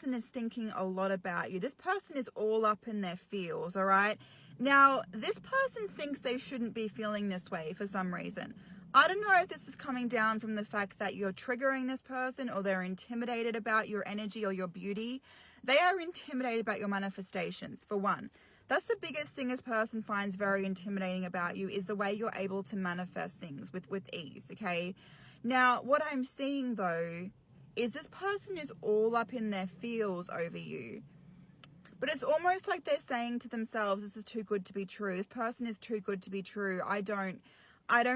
person is thinking a lot about you. This person is all up in their feels, all right? Now, this person thinks they shouldn't be feeling this way for some reason. I don't know if this is coming down from the fact that you're triggering this person, or they're intimidated about your energy or your beauty. They are intimidated about your manifestations, for one. That's the biggest thing this person finds very intimidating about you, is the way you're able to manifest things with ease, okay? Now, what I'm seeing though is this person is all up in their feels over you. But it's almost like they're saying to themselves, this is too good to be true. This person is too good to be true. I don't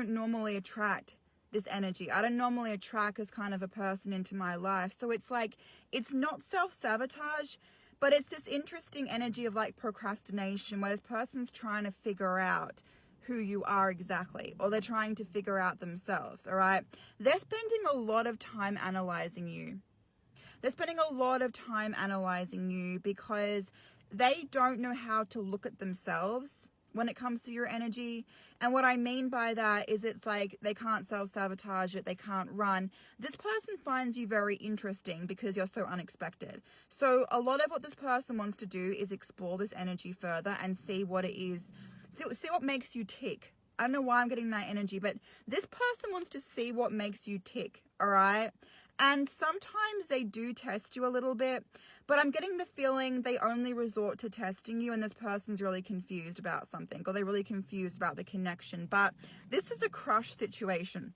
normally attract this energy. I don't normally attract this kind of a person into my life. So it's like, it's not self-sabotage, but it's this interesting energy of like procrastination, where this person's trying to figure out who you are exactly, or they're trying to figure out themselves, all right? They're spending a lot of time analyzing you. They're spending a lot of time analyzing you because they don't know how to look at themselves when it comes to your energy. And what I mean by that is, it's like they can't self-sabotage it, they can't run. This person finds you very interesting because you're so unexpected. So a lot of what this person wants to do is explore this energy further and see what it is, see what makes you tick. I don't know why I'm getting that energy, but this person wants to see what makes you tick, all right? And sometimes they do test you a little bit, but I'm getting the feeling they only resort to testing you, and this person's really confused about something, or they're really confused about the connection. But this is a crush situation,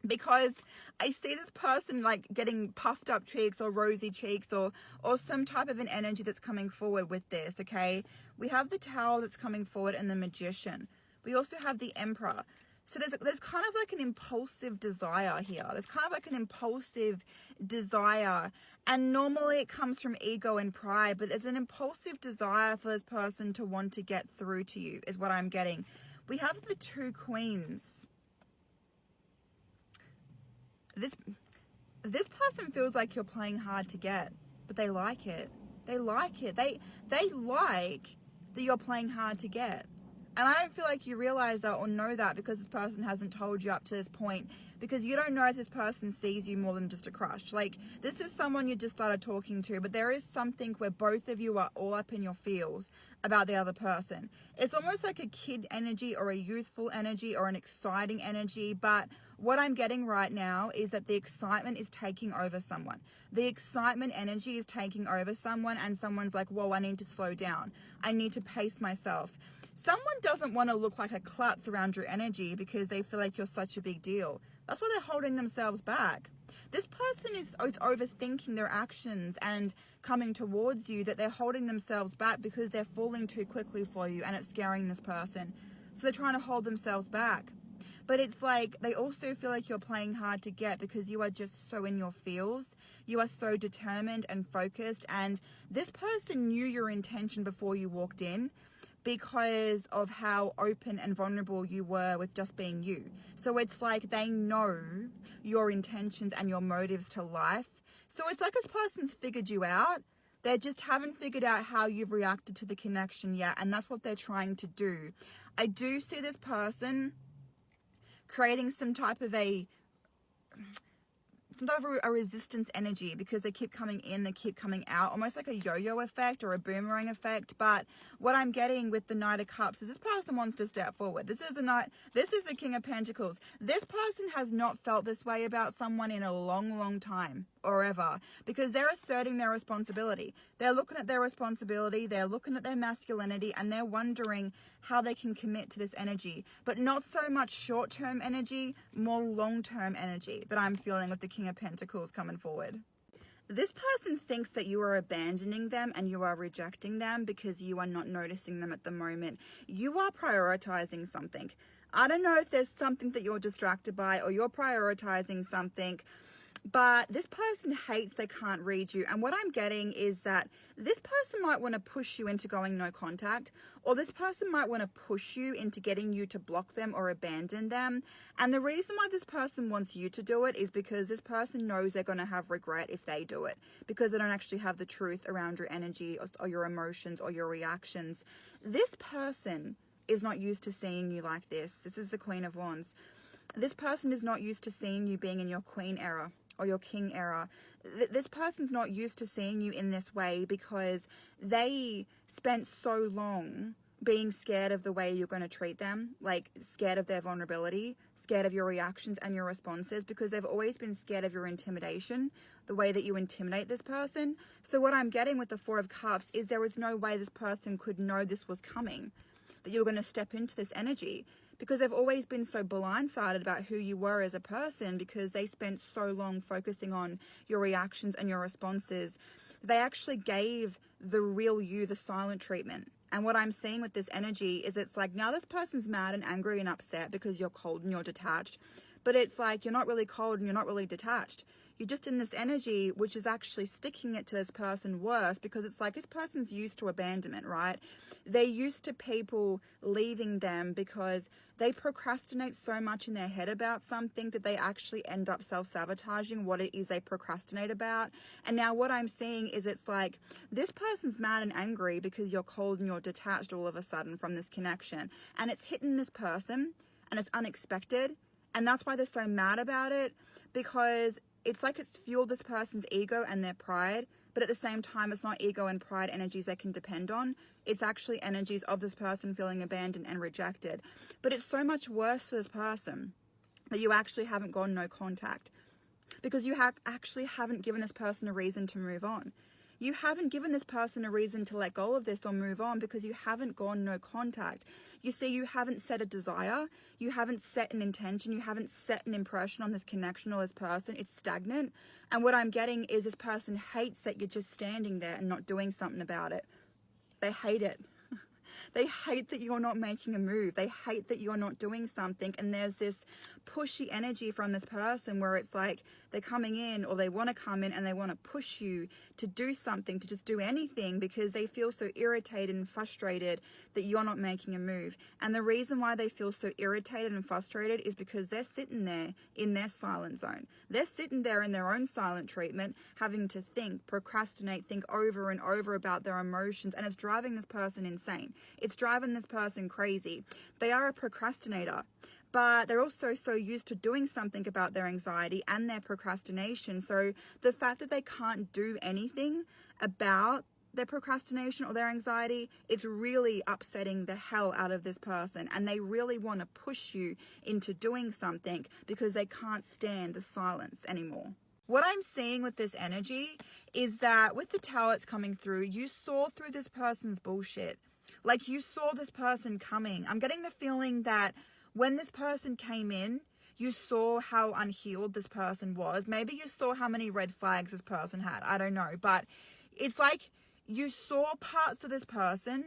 because I see this person like getting puffed up cheeks or rosy cheeks, or some type of an energy that's coming forward with this, okay? We have the Tower that's coming forward and the Magician. We also have the Emperor. So there's kind of like an impulsive desire here. There's kind of like an impulsive desire. And normally it comes from ego and pride, but there's an impulsive desire for this person to want to get through to you, is what I'm getting. We have the two Queens. This person feels like you're playing hard to get, but they like it. They like it. They like that you're playing hard to get. And I don't feel like you realize that or know that, because this person hasn't told you up to this point, because you don't know if this person sees you more than just a crush. Like, this is someone you just started talking to, but there is something where both of you are all up in your feels about the other person. It's almost like a kid energy, or a youthful energy, or an exciting energy. But what I'm getting right now is that the excitement is taking over someone. The excitement energy is taking over someone, and someone's like, whoa, I need to slow down. I need to pace myself. Someone doesn't want to look like a klutz around your energy because they feel like you're such a big deal. That's why they're holding themselves back. This person is overthinking their actions and coming towards you, that they're holding themselves back because they're falling too quickly for you, and it's scaring this person. So they're trying to hold themselves back. But it's like they also feel like you're playing hard to get because you are just so in your feels. You are so determined and focused. And this person knew your intention before you walked in, because of how open and vulnerable you were with just being you. So it's like they know your intentions and your motives to life. So it's like this person's figured you out. They just haven't figured out how you've reacted to the connection yet. And that's what they're trying to do. I do see this person creating some type of a resistance energy, because they keep coming in, they keep coming out, almost like a yo-yo effect or a boomerang effect. But what I'm getting with the Knight of Cups is this person wants to step forward. This is the King of Pentacles. This person has not felt this way about someone in a long time, or ever, because they're asserting their responsibility. They're looking at their responsibility, they're looking at their masculinity, and they're wondering how they can commit to this energy. But not so much short-term energy, more long-term energy that I'm feeling with the King of Pentacles coming forward. This person thinks that you are abandoning them and you are rejecting them because you are not noticing them at the moment. You are prioritizing something. I don't know if there's something that you're distracted by, or you're prioritizing something, but this person hates they can't read you. And what I'm getting is that this person might want to push you into going no contact, or this person might want to push you into getting you to block them or abandon them. And the reason why this person wants you to do it is because this person knows they're going to have regret if they do it, because they don't actually have the truth around your energy or your emotions or your reactions. This person is not used to seeing you like this. This is the Queen of Wands. This person is not used to seeing you being in your queen era, or your king error. This person's not used to seeing you in this way because they spent so long being scared of the way you're going to treat them, like scared of their vulnerability, scared of your reactions and your responses, because they've always been scared of your intimidation, the way that you intimidate this person. So what I'm getting with the Four of Cups is there was no way this person could know this was coming, that you're going to step into this energy, because they've always been so blindsided about who you were as a person, because they spent so long focusing on your reactions and your responses. They actually gave the real you the silent treatment. And what I'm seeing with this energy is it's like, now this person's mad and angry and upset because you're cold and you're detached. But it's like, you're not really cold and you're not really detached. You're just in this energy, which is actually sticking it to this person worse, because it's like this person's used to abandonment, right? They're used to people leaving them because they procrastinate so much in their head about something that they actually end up self-sabotaging what it is they procrastinate about. And now what I'm seeing is it's like this person's mad and angry because you're cold and you're detached all of a sudden from this connection. And it's hitting this person and it's unexpected. And that's why they're so mad about it, because it's like it's fueled this person's ego and their pride, but at the same time, it's not ego and pride energies they can depend on. It's actually energies of this person feeling abandoned and rejected. But it's so much worse for this person that you actually haven't gone no contact, because you actually haven't given this person a reason to move on. You haven't given this person a reason to let go of this or move on, because you haven't gone no contact. You see, you haven't set a desire. You haven't set an intention. You haven't set an impression on this connection or this person. It's stagnant. And what I'm getting is this person hates that you're just standing there and not doing something about it. They hate it. They hate that you're not making a move. They hate that you're not doing something. And there's this pushy energy from this person where it's like they're coming in, or they want to come in and they want to push you to do something, to just do anything, because they feel so irritated and frustrated that you're not making a move. And the reason why they feel so irritated and frustrated is because they're sitting there in their silent zone. They're sitting there in their own silent treatment, having to think, procrastinate, think over and over about their emotions. And it's driving this person insane. It's driving this person crazy. They are a procrastinator, but they're also so used to doing something about their anxiety and their procrastination. So the fact that they can't do anything about their procrastination or their anxiety, it's really upsetting the hell out of this person. And they really want to push you into doing something because they can't stand the silence anymore. What I'm seeing with this energy is that with the Tower that's coming through, you saw through this person's bullshit. Like, you saw this person coming. I'm getting the feeling that when this person came in, you saw how unhealed this person was. Maybe you saw how many red flags this person had. I don't know. But it's like you saw parts of this person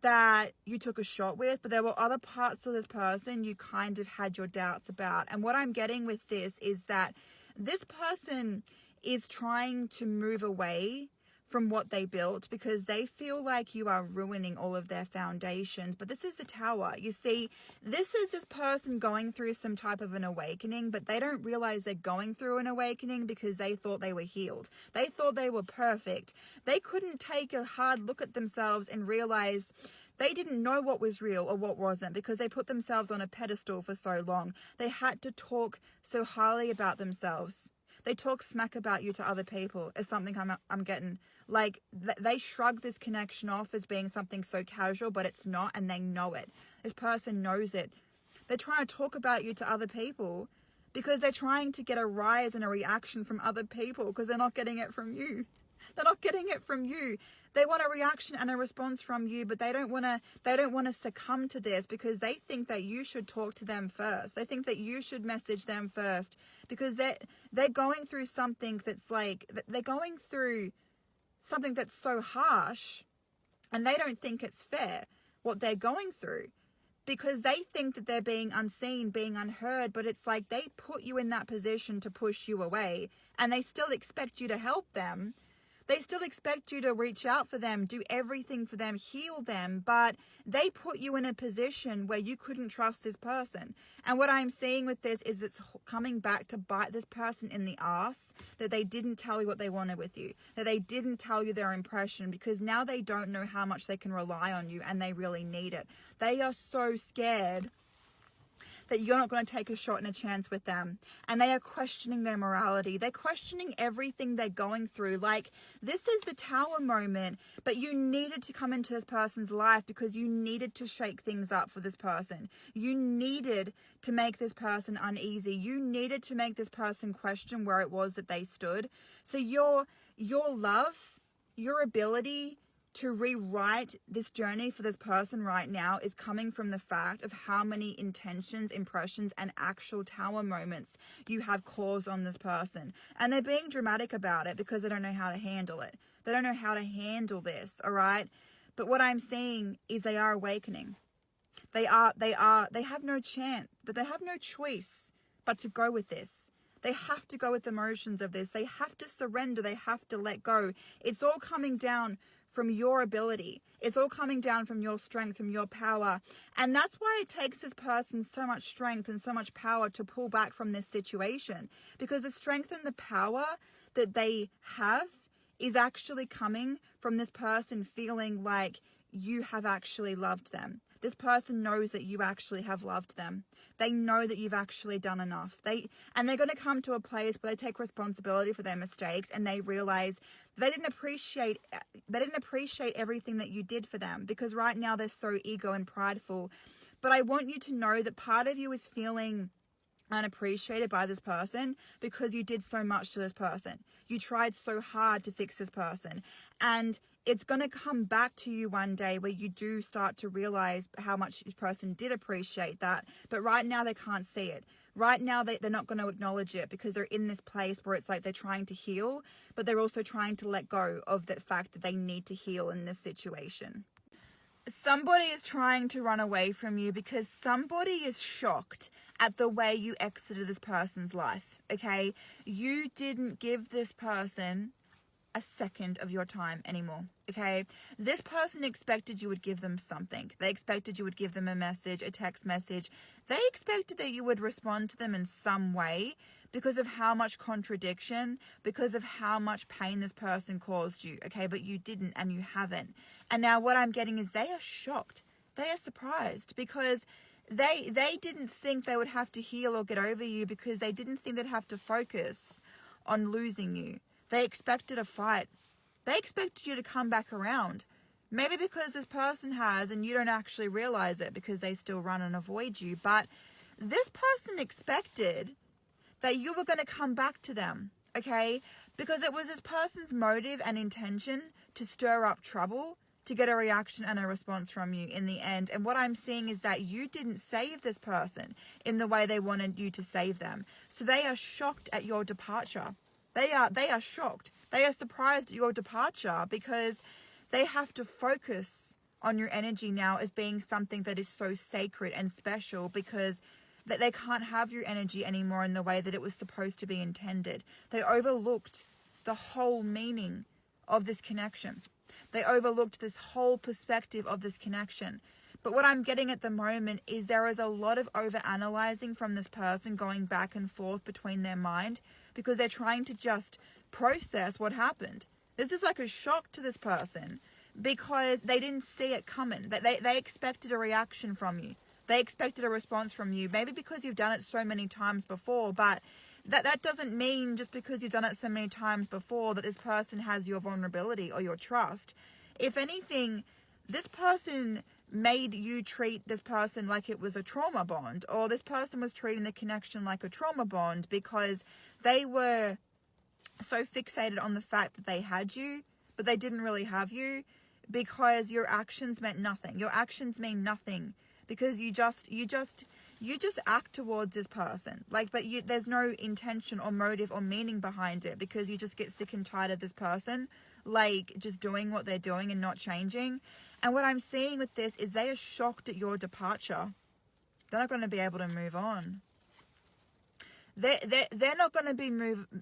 that you took a shot with, but there were other parts of this person you kind of had your doubts about. And what I'm getting with this is that this person is trying to move away from what they built because they feel like you are ruining all of their foundations. But this is the Tower. You see, this is this person going through some type of an awakening, but they don't realize they're going through an awakening because they thought they were healed. They thought they were perfect. They couldn't take a hard look at themselves and realize they didn't know what was real or what wasn't because they put themselves on a pedestal for so long. They had to talk so highly about themselves. They talk smack about you to other people is something I'm getting. Like, they shrug this connection off as being something so casual, but it's not, and they know it. This person knows it. They're trying to talk about you to other people because they're trying to get a rise and a reaction from other people because they're not getting it from you. They're not getting it from you. They want a reaction and a response from you, but they don't want to succumb to this because they think that you should talk to them first. They think that you should message them first because they're going through something that's like, they're going through something that's so harsh, and they don't think it's fair what they're going through because they think that they're being unseen, being unheard, but it's like they put you in that position to push you away, and they still expect you to help them. They still expect you to reach out for them, do everything for them, heal them, but they put you in a position where you couldn't trust this person. And what I'm seeing with this is it's coming back to bite this person in the ass, that they didn't tell you what they wanted with you, that they didn't tell you their impression, because now they don't know how much they can rely on you and they really need it. They are so scared that you're not going to take a shot and a chance with them. And they are questioning their morality. They're questioning everything they're going through. Like, this is the tower moment, but you needed to come into this person's life because you needed to shake things up for this person. You needed to make this person uneasy. You needed to make this person question where it was that they stood. So your love, your ability to rewrite this journey for this person right now is coming from the fact of how many intentions, impressions, and actual tower moments you have caused on this person. And they're being dramatic about it because they don't know how to handle it. They don't know how to handle this, all right? But what I'm seeing is they are awakening. They have no chance, but they have no choice but to go with this. They have to go with the emotions of this. They have to surrender. They have to let go. It's all coming down from your ability. It's all coming down from your strength, from your power. And that's why it takes this person so much strength and so much power to pull back from this situation. Because the strength and the power that they have is actually coming from this person feeling like you have actually loved them. This person knows that you actually have loved them. They know that you've actually done enough. They're going to come to a place where they take responsibility for their mistakes and they realize they didn't appreciate everything that you did for them, because right now they're so ego and prideful. But I want you to know that part of you is feeling unappreciated by this person because you did so much to this person. You tried so hard to fix this person, and it's going to come back to you one day where you do start to realize how much this person did appreciate that. But right now they can't see it. Right now they're not going to acknowledge it because they're in this place where it's like they're trying to heal, but they're also trying to let go of the fact that they need to heal in this situation. Somebody is trying to run away from you because somebody is shocked at the way you exited this person's life, okay? You didn't give this person a second of your time anymore, okay? This person expected you would give them something. They expected you would give them a message, a text message. They expected that you would respond to them in some way because of how much contradiction, because of how much pain this person caused you, okay? But you didn't, and you haven't. And now what I'm getting is they are shocked. They are surprised because they didn't think they would have to heal or get over you, because they didn't think they'd have to focus on losing you. They expected a fight. They expected you to come back around. Maybe because this person has, and you don't actually realize it because they still run and avoid you. But this person expected that you were going to come back to them, okay? Because it was this person's motive and intention to stir up trouble, to get a reaction and a response from you in the end. And what I'm seeing is that you didn't save this person in the way they wanted you to save them. So they are shocked at your departure. They are shocked. They are surprised at your departure because they have to focus on your energy now as being something that is so sacred and special, because that they can't have your energy anymore in the way that it was supposed to be intended. They overlooked the whole meaning of this connection. They overlooked this whole perspective of this connection. But what I'm getting at the moment is there is a lot of overanalyzing from this person going back and forth between their mind, because they're trying to just process what happened. This is like a shock to this person because they didn't see it coming. They expected a reaction from you. They expected a response from you, maybe because you've done it so many times before, but that doesn't mean just because you've done it so many times before that this person has your vulnerability or your trust. If anything, this person made you treat this person like it was a trauma bond, or this person was treating the connection like a trauma bond because they were so fixated on the fact that they had you, but they didn't really have you, because your actions meant nothing. Your actions mean nothing because you just act towards this person. There's no intention or motive or meaning behind it, because you just get sick and tired of this person, just doing what they're doing and not changing. And what I'm seeing with this is they are shocked at your departure. They're not going to be able to move on. They're not going to be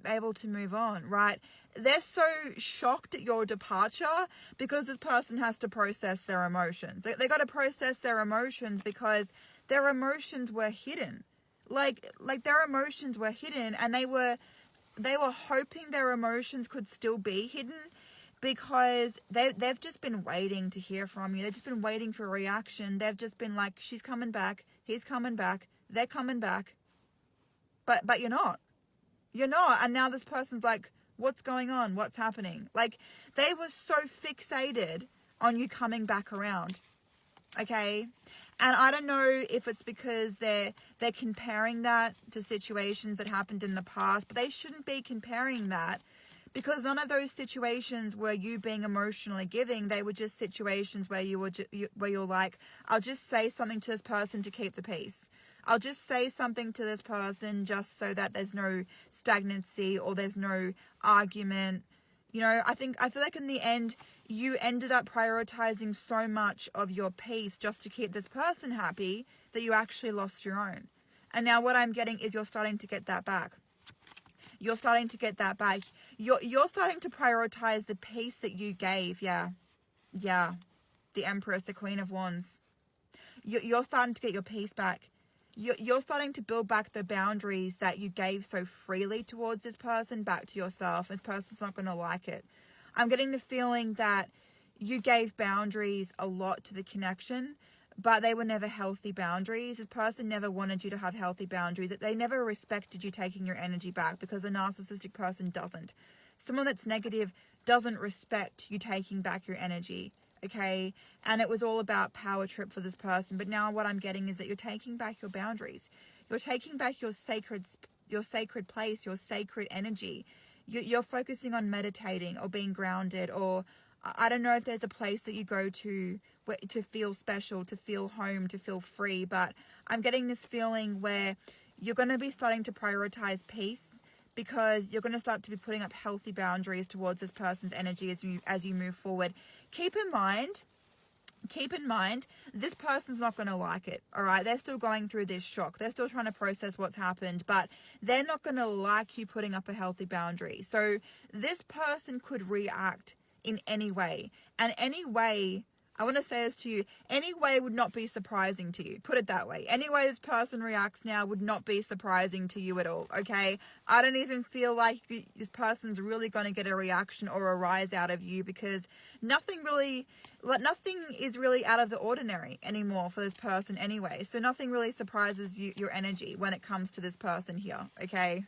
able to move on, right? They're so shocked at your departure because this person has to process their emotions. They got to process their emotions because their emotions were hidden. Like their emotions were hidden, and they were hoping their emotions could still be hidden, because they've just been waiting to hear from you. They've just been waiting for a reaction. They've just been like, she's coming back, he's coming back, they're coming back. But you're not. You're not. And now this person's like, what's going on? What's happening? Like, they were so fixated on you coming back around. Okay? And I don't know if it's because they're comparing that to situations that happened in the past, but they shouldn't be comparing that, because none of those situations were you being emotionally giving. They were just situations where where you're like, I'll just say something to this person to keep the peace. I'll just say something to this person just so that there's no stagnancy or there's no argument. You know, I feel like in the end, you ended up prioritizing so much of your peace just to keep this person happy that you actually lost your own. And now what I'm getting is you're starting to get that back. You're starting to get that back. You're starting to prioritize the peace that you gave. Yeah. The Empress, the Queen of Wands. You're starting to get your peace back. You're starting to build back the boundaries that you gave so freely towards this person back to yourself. This person's not going to like it. I'm getting the feeling that you gave boundaries a lot to the connection, but they were never healthy boundaries. This person never wanted you to have healthy boundaries. They never respected you taking your energy back, because a narcissistic person doesn't. Someone that's negative doesn't respect you taking back your energy. Okay, and it was all about power trip for this person. But now what I'm getting is that you're taking back your boundaries. You're taking back your sacred place, your sacred energy. You're focusing on meditating or being grounded, or I don't know if there's a place that you go to feel special, to feel home, to feel free. But I'm getting this feeling where you're going to be starting to prioritize peace, because you're going to start to be putting up healthy boundaries towards this person's energy as you move forward. Keep in mind, this person's not going to like it, all right? They're still going through this shock. They're still trying to process what's happened, but they're not going to like you putting up a healthy boundary. So this person could react in any way. And any way, I want to say this to you, any way would not be surprising to you. Put it that way. Any way this person reacts now would not be surprising to you at all, okay? I don't even feel like this person's really going to get a reaction or a rise out of you, because nothing is really out of the ordinary anymore for this person anyway. So nothing really surprises your energy when it comes to this person here, okay?